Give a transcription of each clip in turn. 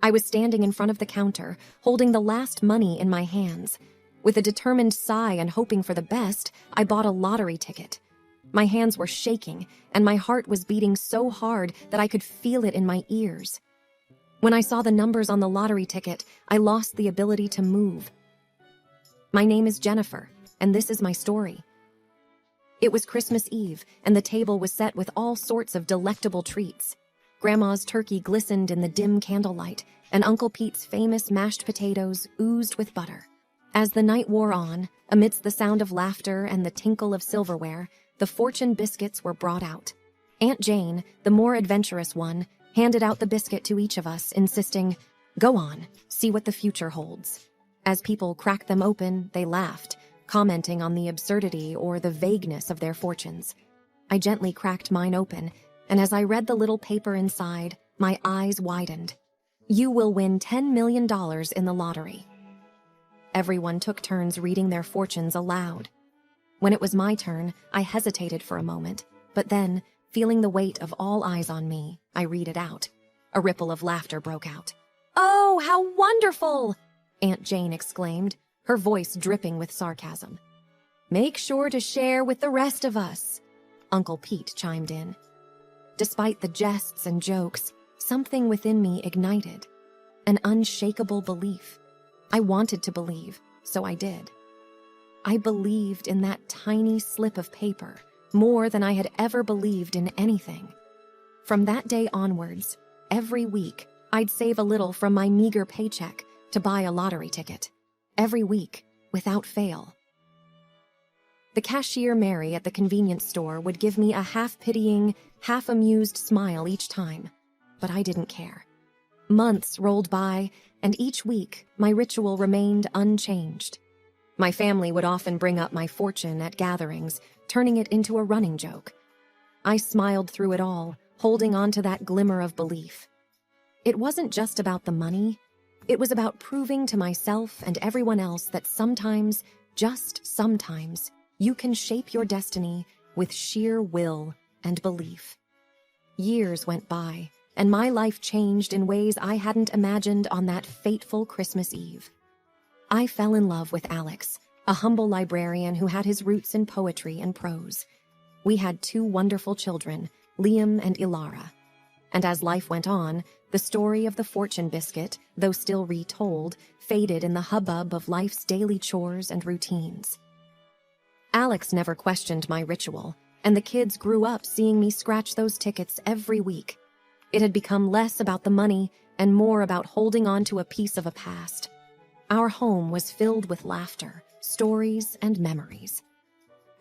I was standing in front of the counter, holding the last money in my hands. With a determined sigh and hoping for the best, I bought a lottery ticket. My hands were shaking, and my heart was beating so hard that I could feel it in my ears. When I saw the numbers on the lottery ticket, I lost the ability to move. My name is Jennifer, and this is my story. It was Christmas Eve, and the table was set with all sorts of delectable treats. Grandma's turkey glistened in the dim candlelight, and Uncle Pete's famous mashed potatoes oozed with butter. As the night wore on, amidst the sound of laughter and the tinkle of silverware, the fortune biscuits were brought out. Aunt Jane, the more adventurous one, handed out the biscuit to each of us, insisting, "Go on, see what the future holds." As people cracked them open, they laughed, commenting on the absurdity or the vagueness of their fortunes. I gently cracked mine open, and as I read the little paper inside, my eyes widened. "You will win $10 million in the lottery." Everyone took turns reading their fortunes aloud. When it was my turn, I hesitated for a moment, but then, feeling the weight of all eyes on me, I read it out. A ripple of laughter broke out. "Oh, how wonderful!" Aunt Jane exclaimed, her voice dripping with sarcasm. "Make sure to share with the rest of us," Uncle Pete chimed in. Despite the jests and jokes, something within me ignited. An unshakable belief. I wanted to believe, so I did. I believed in that tiny slip of paper more than I had ever believed in anything. From that day onwards, every week, I'd save a little from my meager paycheck to buy a lottery ticket. Every week, without fail. The cashier Mary at the convenience store would give me a half-pitying, half-amused smile each time, but I didn't care. Months rolled by, and each week, my ritual remained unchanged. My family would often bring up my fortune at gatherings, turning it into a running joke. I smiled through it all, holding on to that glimmer of belief. It wasn't just about the money. It was about proving to myself and everyone else that sometimes, just sometimes, you can shape your destiny with sheer will and belief. Years went by, and my life changed in ways I hadn't imagined on that fateful Christmas Eve. I fell in love with Alex, a humble librarian who had his roots in poetry and prose. We had 2 wonderful children, Liam and Ilara. And as life went on, the story of the fortune biscuit, though still retold, faded in the hubbub of life's daily chores and routines. Alex never questioned my ritual, and the kids grew up seeing me scratch those tickets every week. It had become less about the money and more about holding on to a piece of a past. Our home was filled with laughter, stories, and memories.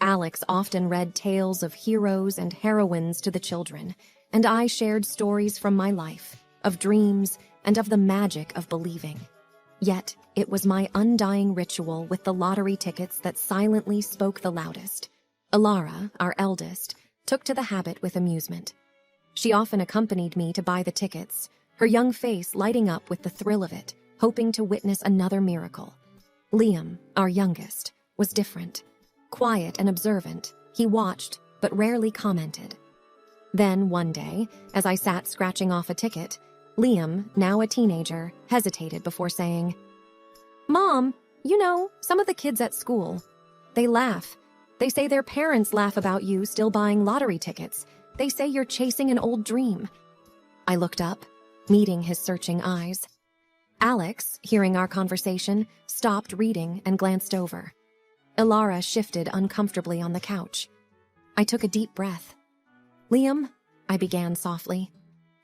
Alex often read tales of heroes and heroines to the children, and I shared stories from my life, of dreams, and of the magic of believing. Yet, it was my undying ritual with the lottery tickets that silently spoke the loudest. Ilara, our eldest, took to the habit with amusement. She often accompanied me to buy the tickets, her young face lighting up with the thrill of it, hoping to witness another miracle. Liam, our youngest, was different. Quiet and observant, he watched, but rarely commented. Then, one day, as I sat scratching off a ticket, Liam, now a teenager, hesitated before saying, "Mom, you know, some of the kids at school, they laugh. They say their parents laugh about you still buying lottery tickets. They say you're chasing an old dream." I looked up, meeting his searching eyes. Alex, hearing our conversation, stopped reading and glanced over. Ilara shifted uncomfortably on the couch. I took a deep breath. "Liam," I began softly,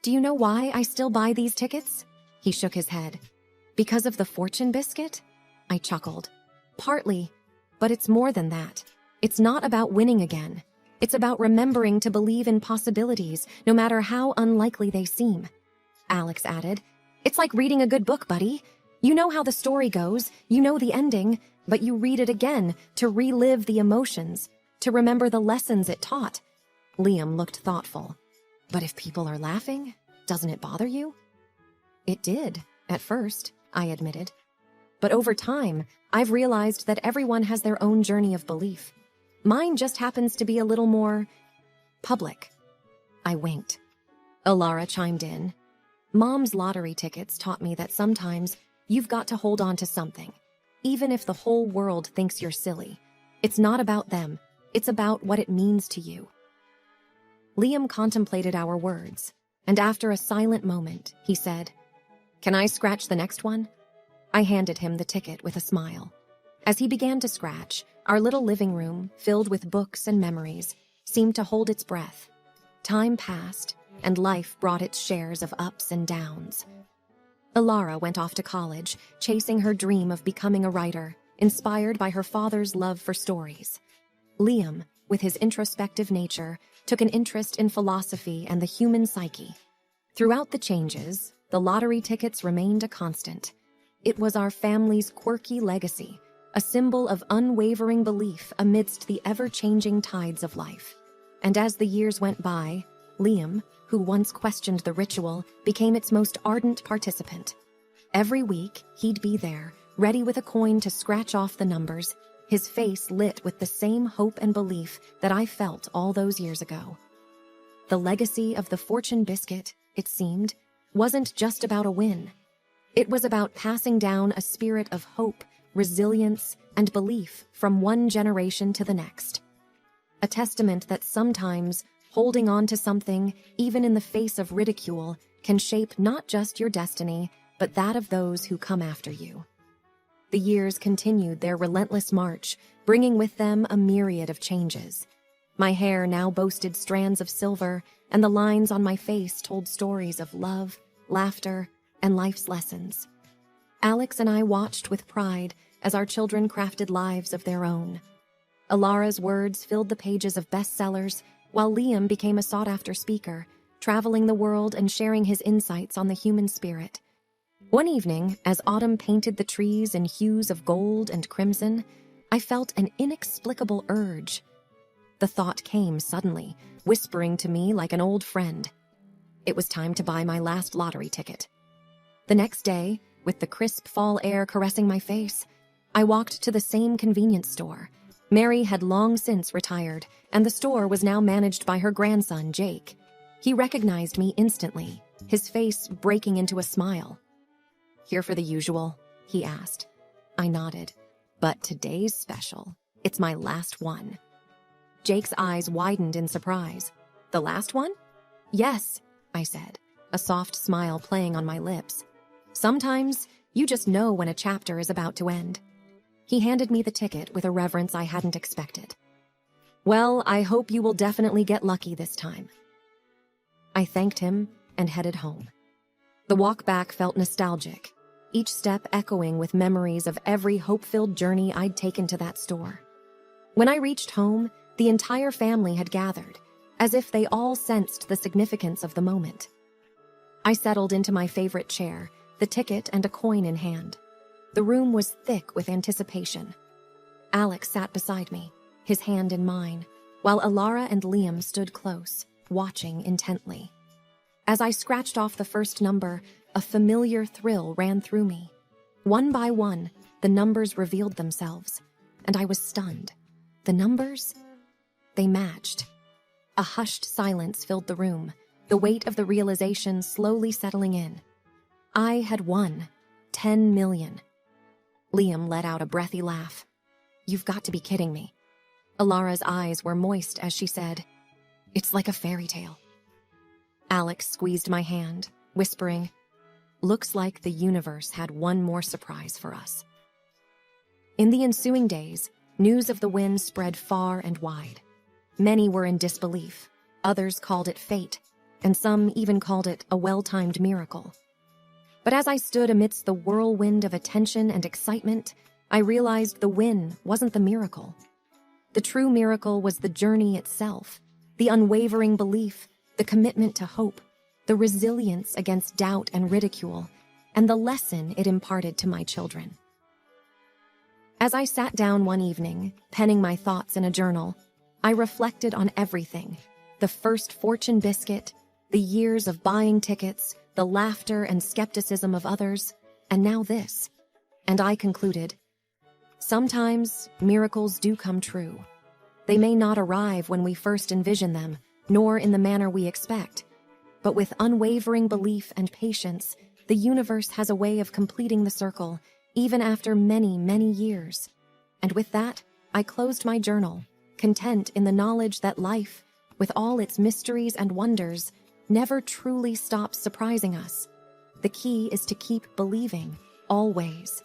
"do you know why I still buy these tickets?" He shook his head. "Because of the fortune biscuit?" I chuckled. "Partly, but it's more than that. It's not about winning again. It's about remembering to believe in possibilities, no matter how unlikely they seem." Alex added, "It's like reading a good book, buddy. You know how the story goes, you know the ending, but you read it again to relive the emotions, to remember the lessons it taught." Liam looked thoughtful. "But if people are laughing, doesn't it bother you?" "It did, at first," I admitted. "But over time, I've realized that everyone has their own journey of belief. Mine just happens to be a little more public." I winked. Ilara chimed in. Mom's lottery tickets taught me that sometimes you've got to hold on to something, even if the whole world thinks you're silly. It's not about them, it's about what it means to you. Liam contemplated our words, and after a silent moment, he said, "Can I scratch the next one?" I handed him the ticket with a smile. As he began to scratch, our little living room, filled with books and memories, seemed to hold its breath. Time passed, and life brought its shares of ups and downs. Alara went off to college, chasing her dream of becoming a writer, inspired by her father's love for stories. Liam, with his introspective nature, took an interest in philosophy and the human psyche. Throughout the changes, the lottery tickets remained a constant. It was our family's quirky legacy, a symbol of unwavering belief amidst the ever-changing tides of life. And as the years went by, Liam, who once questioned the ritual, became its most ardent participant. Every week, he'd be there, ready with a coin to scratch off the numbers, his face lit with the same hope and belief that I felt all those years ago. The legacy of the fortune biscuit, it seemed, wasn't just about a win. It was about passing down a spirit of hope, resilience, and belief from one generation to the next. A testament that sometimes holding on to something, even in the face of ridicule, can shape not just your destiny, but that of those who come after you. The years continued their relentless march, bringing with them a myriad of changes. My hair now boasted strands of silver, and the lines on my face told stories of love, laughter, and life's lessons. Alex and I watched with pride as our children crafted lives of their own. Alara's words filled the pages of bestsellers, while Liam became a sought-after speaker, traveling the world and sharing his insights on the human spirit. One evening, as autumn painted the trees in hues of gold and crimson, I felt an inexplicable urge. The thought came suddenly, whispering to me like an old friend. It was time to buy my last lottery ticket. The next day, with the crisp fall air caressing my face, I walked to the same convenience store. Mary had long since retired, and the store was now managed by her grandson, Jake. He recognized me instantly, his face breaking into a smile. "Here for the usual?" he asked. I nodded. "But today's special. It's my last one." Jake's eyes widened in surprise. "The last one?" "Yes," I said, a soft smile playing on my lips. "Sometimes you just know when a chapter is about to end." He handed me the ticket with a reverence I hadn't expected. "Well, I hope you will definitely get lucky this time." I thanked him and headed home. The walk back felt nostalgic, each step echoing with memories of every hope-filled journey I'd taken to that store. When I reached home, the entire family had gathered, as if they all sensed the significance of the moment. I settled into my favorite chair, the ticket and a coin in hand. The room was thick with anticipation. Alex sat beside me, his hand in mine, while Alara and Liam stood close, watching intently. As I scratched off the first number, a familiar thrill ran through me. One by one, the numbers revealed themselves, and I was stunned. The numbers? They matched. A hushed silence filled the room, the weight of the realization slowly settling in. I had won 10 million. Liam let out a breathy laugh. "You've got to be kidding me." Alara's eyes were moist as she said, "It's like a fairy tale." Alex squeezed my hand, whispering, "Looks like the universe had one more surprise for us." In the ensuing days, news of the win spread far and wide. Many were in disbelief, others called it fate, and some even called it a well-timed miracle. But as I stood amidst the whirlwind of attention and excitement, I realized the win wasn't the miracle. The true miracle was the journey itself, the unwavering belief, the commitment to hope, the resilience against doubt and ridicule, and the lesson it imparted to my children. As I sat down one evening, penning my thoughts in a journal, I reflected on everything: the first fortune biscuit, the years of buying tickets, the laughter and skepticism of others, and now this. And I concluded, sometimes miracles do come true. They may not arrive when we first envision them, nor in the manner we expect. But with unwavering belief and patience, the universe has a way of completing the circle, even after many, many years. And with that, I closed my journal, content in the knowledge that life, with all its mysteries and wonders, never truly stops surprising us. The key is to keep believing, always.